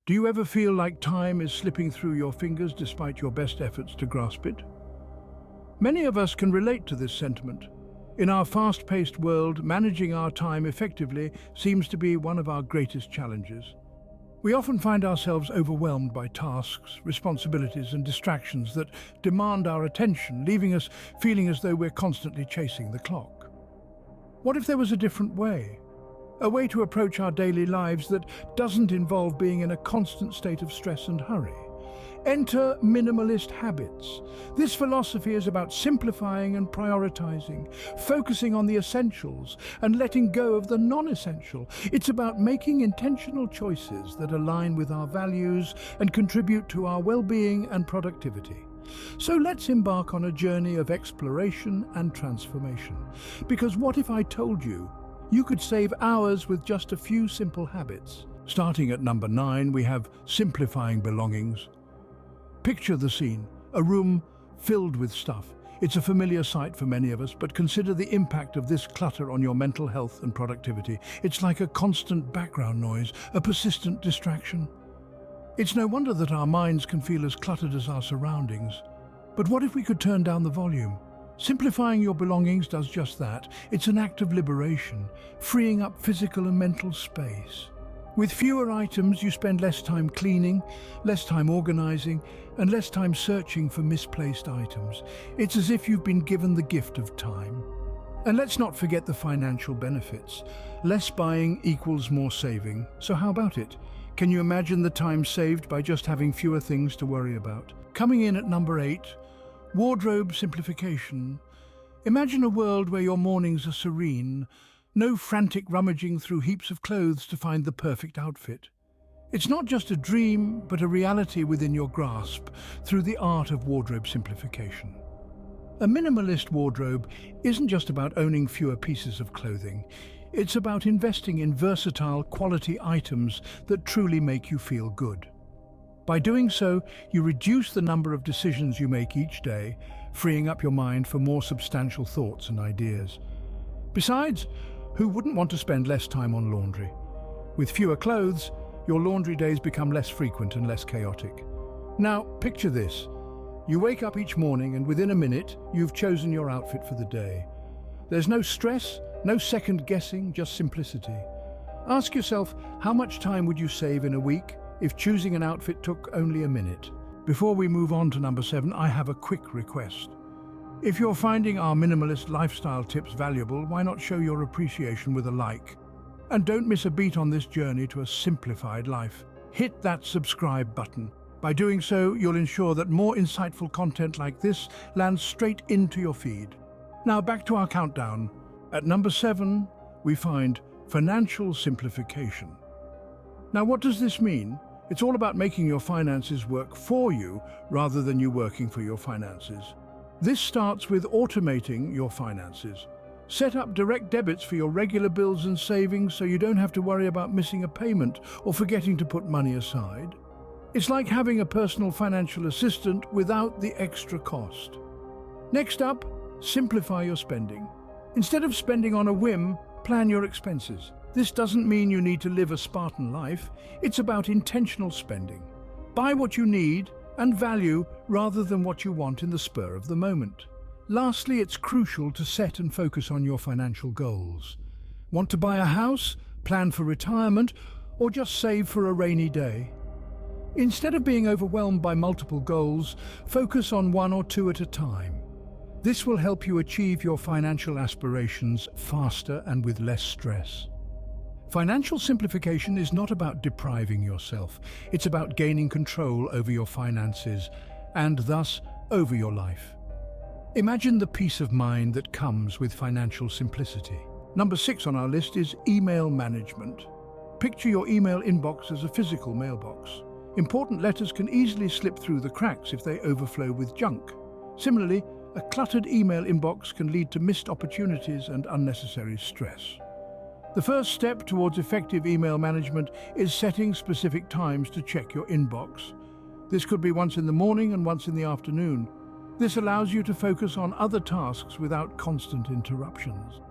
Do you ever feel like time is slipping through your fingers despite your best efforts to grasp it? Many of us can relate to this sentiment. In our fast-paced world, managing our time effectively seems to be one of our greatest challenges. We often find ourselves overwhelmed by tasks, responsibilities, and distractions that demand our attention, leaving us feeling as though we're constantly chasing the clock. What if there was a different way? A way to approach our daily lives that doesn't involve being in a constant state of stress and hurry. Enter minimalist habits. This philosophy is about simplifying and prioritizing, focusing on the essentials and letting go of the non-essential. It's about making intentional choices that align with our values and contribute to our well-being and productivity. So let's embark on a journey of exploration and transformation. Because what if I told you could save hours with just a few simple habits? Starting at number 9, we have simplifying belongings. Picture the scene, a room filled with stuff. It's a familiar sight for many of us, but consider the impact of this clutter on your mental health and productivity. It's like a constant background noise, a persistent distraction. It's no wonder that our minds can feel as cluttered as our surroundings. But what if we could turn down the volume? Simplifying your belongings does just that. It's an act of liberation, freeing up physical and mental space. With fewer items, you spend less time cleaning, less time organizing, and less time searching for misplaced items. It's as if you've been given the gift of time. And let's not forget the financial benefits. Less buying equals more saving. So how about it? Can you imagine the time saved by just having fewer things to worry about? Coming in at number 8, wardrobe simplification. Imagine a world where your mornings are serene. No frantic rummaging through heaps of clothes to find the perfect outfit. It's not just a dream, but a reality within your grasp through the art of wardrobe simplification. A minimalist wardrobe isn't just about owning fewer pieces of clothing. It's about investing in versatile, quality items that truly make you feel good. By doing so, you reduce the number of decisions you make each day, freeing up your mind for more substantial thoughts and ideas. Besides, who wouldn't want to spend less time on laundry? With fewer clothes, your laundry days become less frequent and less chaotic. Now, picture this. You wake up each morning and within a minute, you've chosen your outfit for the day. There's no stress, no second guessing, just simplicity. Ask yourself, how much time would you save in a week if choosing an outfit took only a minute? Before we move on to number 7, I have a quick request. If you're finding our minimalist lifestyle tips valuable, why not show your appreciation with a like? And don't miss a beat on this journey to a simplified life. Hit that subscribe button. By doing so, you'll ensure that more insightful content like this lands straight into your feed. Now back to our countdown. At number 7, we find financial simplification. Now what does this mean? It's all about making your finances work for you rather than you working for your finances. This starts with automating your finances. Set up direct debits for your regular bills and savings so you don't have to worry about missing a payment or forgetting to put money aside. It's like having a personal financial assistant without the extra cost. Next up, simplify your spending. Instead of spending on a whim, plan your expenses. This doesn't mean you need to live a Spartan life. It's about intentional spending. Buy what you need and value rather than what you want in the spur of the moment. Lastly, it's crucial to set and focus on your financial goals. Want to buy a house, plan for retirement, or just save for a rainy day? Instead of being overwhelmed by multiple goals, focus on one or two at a time. This will help you achieve your financial aspirations faster and with less stress. Financial simplification is not about depriving yourself. It's about gaining control over your finances and thus over your life. Imagine the peace of mind that comes with financial simplicity. Number 6 on our list is email management. Picture your email inbox as a physical mailbox. Important letters can easily slip through the cracks if they overflow with junk. Similarly, a cluttered email inbox can lead to missed opportunities and unnecessary stress. The first step towards effective email management is setting specific times to check your inbox. This could be once in the morning and once in the afternoon. This allows you to focus on other tasks without constant interruptions.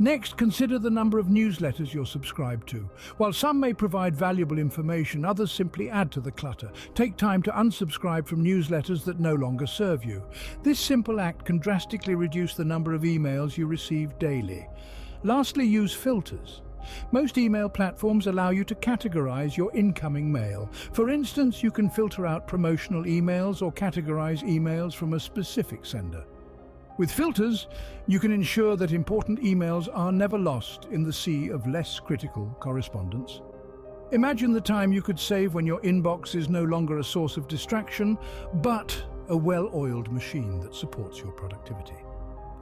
Next, consider the number of newsletters you're subscribed to. While some may provide valuable information, others simply add to the clutter. Take time to unsubscribe from newsletters that no longer serve you. This simple act can drastically reduce the number of emails you receive daily. Lastly, use filters. Most email platforms allow you to categorize your incoming mail. For instance, you can filter out promotional emails or categorize emails from a specific sender. With filters, you can ensure that important emails are never lost in the sea of less critical correspondence. Imagine the time you could save when your inbox is no longer a source of distraction, but a well-oiled machine that supports your productivity.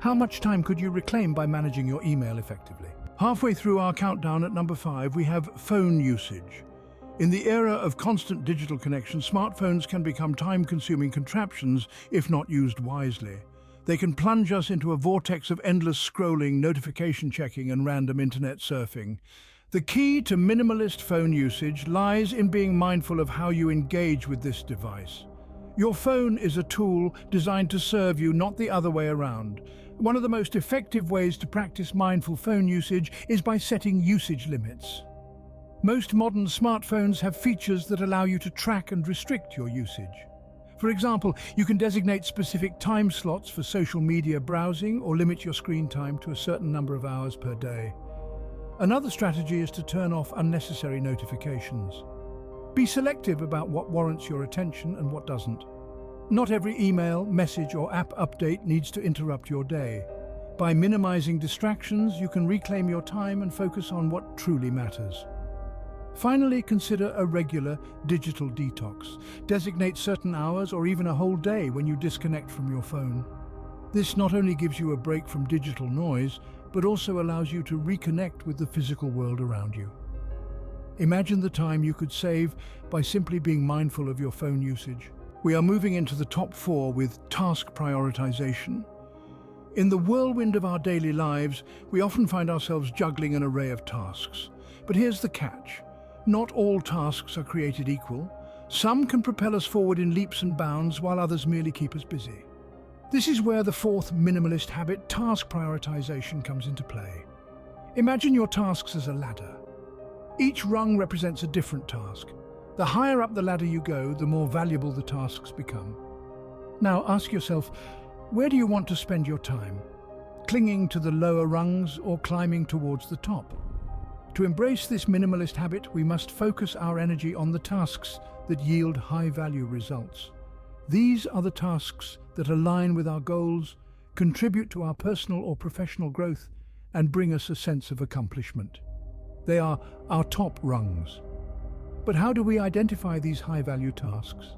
How much time could you reclaim by managing your email effectively? Halfway through our countdown at number 5, we have phone usage. In the era of constant digital connection, smartphones can become time-consuming contraptions if not used wisely. They can plunge us into a vortex of endless scrolling, notification checking, and random internet surfing. The key to minimalist phone usage lies in being mindful of how you engage with this device. Your phone is a tool designed to serve you, not the other way around. One of the most effective ways to practice mindful phone usage is by setting usage limits. Most modern smartphones have features that allow you to track and restrict your usage. For example, you can designate specific time slots for social media browsing or limit your screen time to a certain number of hours per day. Another strategy is to turn off unnecessary notifications. Be selective about what warrants your attention and what doesn't. Not every email, message, or app update needs to interrupt your day. By minimizing distractions, you can reclaim your time and focus on what truly matters. Finally, consider a regular digital detox. Designate certain hours or even a whole day when you disconnect from your phone. This not only gives you a break from digital noise, but also allows you to reconnect with the physical world around you. Imagine the time you could save by simply being mindful of your phone usage. We are moving into the top 4 with task prioritization. In the whirlwind of our daily lives, we often find ourselves juggling an array of tasks. But here's the catch. Not all tasks are created equal. Some can propel us forward in leaps and bounds, while others merely keep us busy. This is where the 4th minimalist habit, task prioritization, comes into play. Imagine your tasks as a ladder. Each rung represents a different task. The higher up the ladder you go, the more valuable the tasks become. Now ask yourself, where do you want to spend your time? Clinging to the lower rungs or climbing towards the top? To embrace this minimalist habit, we must focus our energy on the tasks that yield high-value results. These are the tasks that align with our goals, contribute to our personal or professional growth, and bring us a sense of accomplishment. They are our top rungs. But how do we identify these high-value tasks?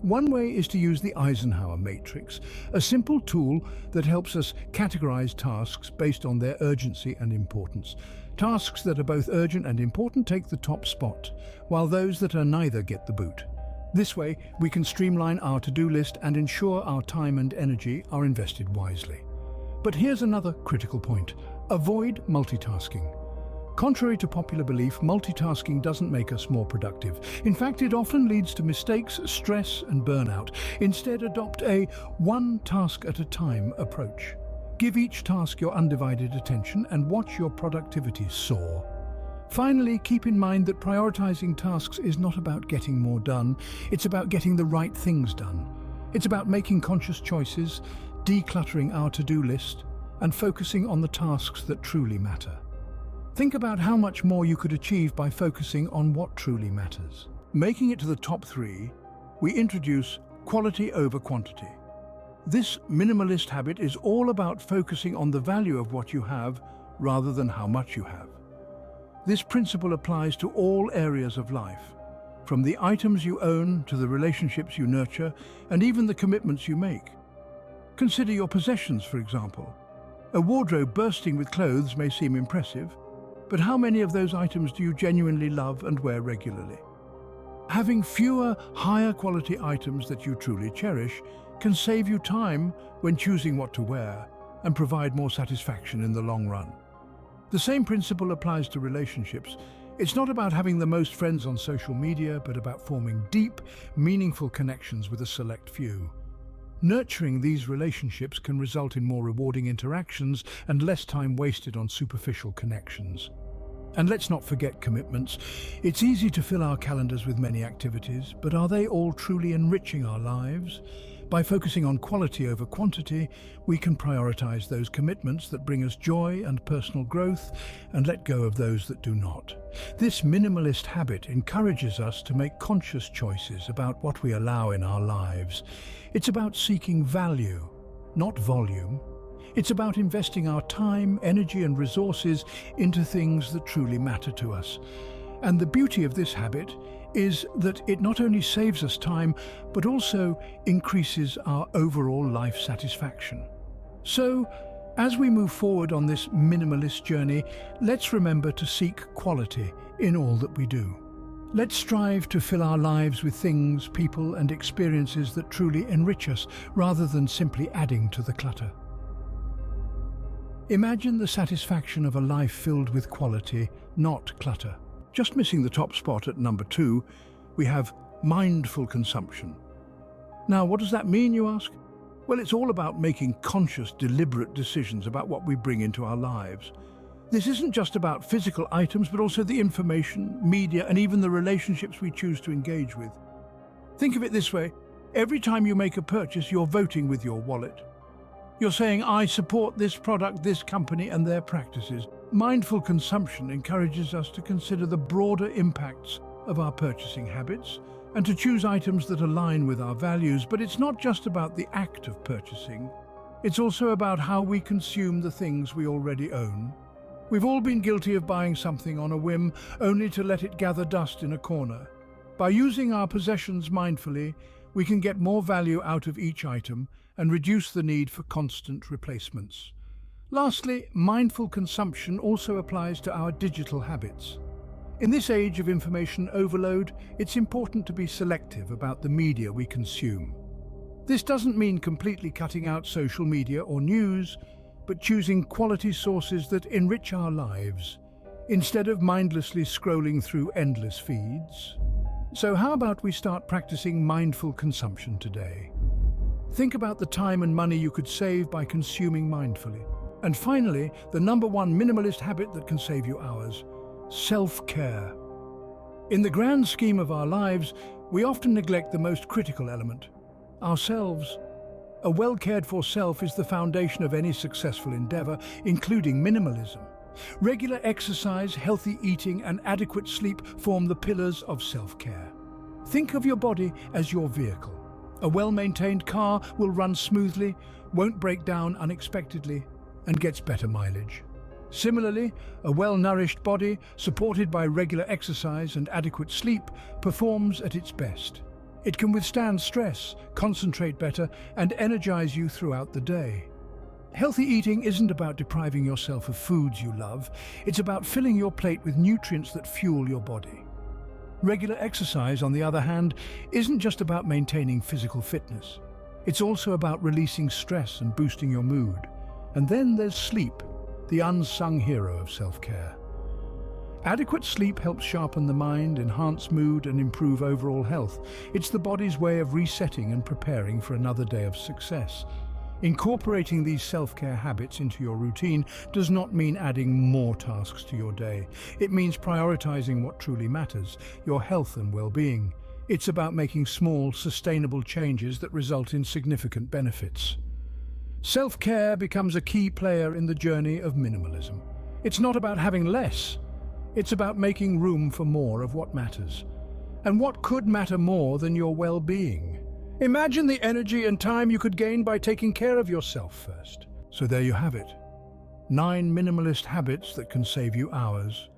One way is to use the Eisenhower matrix, a simple tool that helps us categorize tasks based on their urgency and importance. Tasks that are both urgent and important take the top spot, while those that are neither get the boot. This way, we can streamline our to-do list and ensure our time and energy are invested wisely. But here's another critical point. Avoid multitasking. Contrary to popular belief, multitasking doesn't make us more productive. In fact, it often leads to mistakes, stress, and burnout. Instead, adopt a one task at a time approach. Give each task your undivided attention and watch your productivity soar. Finally, keep in mind that prioritizing tasks is not about getting more done. It's about getting the right things done. It's about making conscious choices, decluttering our to-do list, and focusing on the tasks that truly matter. Think about how much more you could achieve by focusing on what truly matters. Making it to the top 3, we introduce quality over quantity. This minimalist habit is all about focusing on the value of what you have rather than how much you have. This principle applies to all areas of life, from the items you own to the relationships you nurture and even the commitments you make. Consider your possessions, for example. A wardrobe bursting with clothes may seem impressive, but how many of those items do you genuinely love and wear regularly? Having fewer, higher quality items that you truly cherish can save you time when choosing what to wear and provide more satisfaction in the long run. The same principle applies to relationships. It's not about having the most friends on social media, but about forming deep, meaningful connections with a select few. Nurturing these relationships can result in more rewarding interactions and less time wasted on superficial connections. And let's not forget commitments. It's easy to fill our calendars with many activities, but are they all truly enriching our lives? By focusing on quality over quantity, we can prioritize those commitments that bring us joy and personal growth and let go of those that do not. This minimalist habit encourages us to make conscious choices about what we allow in our lives. It's about seeking value, not volume. It's about investing our time, energy and resources into things that truly matter to us. And the beauty of this habit is that it not only saves us time, but also increases our overall life satisfaction. So, as we move forward on this minimalist journey, let's remember to seek quality in all that we do. Let's strive to fill our lives with things, people, and experiences that truly enrich us, rather than simply adding to the clutter. Imagine the satisfaction of a life filled with quality, not clutter. Just missing the top spot at number 2, we have mindful consumption. Now, what does that mean, you ask? Well, it's all about making conscious, deliberate decisions about what we bring into our lives. This isn't just about physical items, but also the information, media, and even the relationships we choose to engage with. Think of it this way: every time you make a purchase, you're voting with your wallet. You're saying, I support this product, this company, and their practices. Mindful consumption encourages us to consider the broader impacts of our purchasing habits and to choose items that align with our values. But it's not just about the act of purchasing. It's also about how we consume the things we already own. We've all been guilty of buying something on a whim, only to let it gather dust in a corner. By using our possessions mindfully, we can get more value out of each item and reduce the need for constant replacements. Lastly, mindful consumption also applies to our digital habits. In this age of information overload, it's important to be selective about the media we consume. This doesn't mean completely cutting out social media or news, but choosing quality sources that enrich our lives, instead of mindlessly scrolling through endless feeds. So how about we start practicing mindful consumption today? Think about the time and money you could save by consuming mindfully. And finally, the number 1 minimalist habit that can save you hours: self-care. In the grand scheme of our lives, we often neglect the most critical element: ourselves. A well-cared-for self is the foundation of any successful endeavor, including minimalism. Regular exercise, healthy eating, and adequate sleep form the pillars of self-care. Think of your body as your vehicle. A well-maintained car will run smoothly, won't break down unexpectedly, and gets better mileage. Similarly, a well-nourished body, supported by regular exercise and adequate sleep, performs at its best. It can withstand stress, concentrate better, and energize you throughout the day. Healthy eating isn't about depriving yourself of foods you love. It's about filling your plate with nutrients that fuel your body. Regular exercise, on the other hand, isn't just about maintaining physical fitness. It's also about releasing stress and boosting your mood. And then there's sleep, the unsung hero of self-care. Adequate sleep helps sharpen the mind, enhance mood, and improve overall health. It's the body's way of resetting and preparing for another day of success. Incorporating these self-care habits into your routine does not mean adding more tasks to your day. It means prioritizing what truly matters, your health and well-being. It's about making small, sustainable changes that result in significant benefits. Self-care becomes a key player in the journey of minimalism. It's not about having less. It's about making room for more of what matters. And what could matter more than your well-being? Imagine the energy and time you could gain by taking care of yourself first. So there you have it. 9 minimalist habits that can save you hours.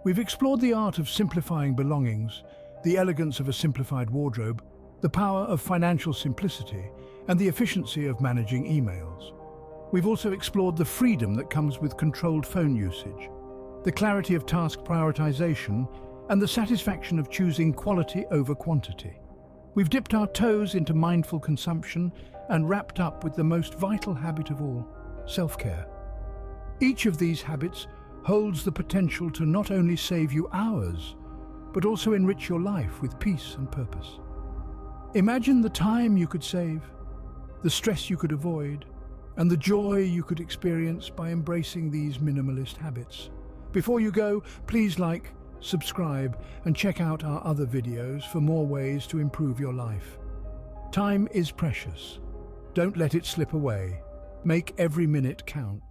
We've explored the art of simplifying belongings, the elegance of a simplified wardrobe, the power of financial simplicity, and the efficiency of managing emails. We've also explored the freedom that comes with controlled phone usage, the clarity of task prioritization, and the satisfaction of choosing quality over quantity. We've dipped our toes into mindful consumption and wrapped up with the most vital habit of all, self-care. Each of these habits holds the potential to not only save you hours, but also enrich your life with peace and purpose. Imagine the time you could save, the stress you could avoid, and the joy you could experience by embracing these minimalist habits. Before you go, please like, subscribe, and check out our other videos for more ways to improve your life. Time is precious. Don't let it slip away. Make every minute count.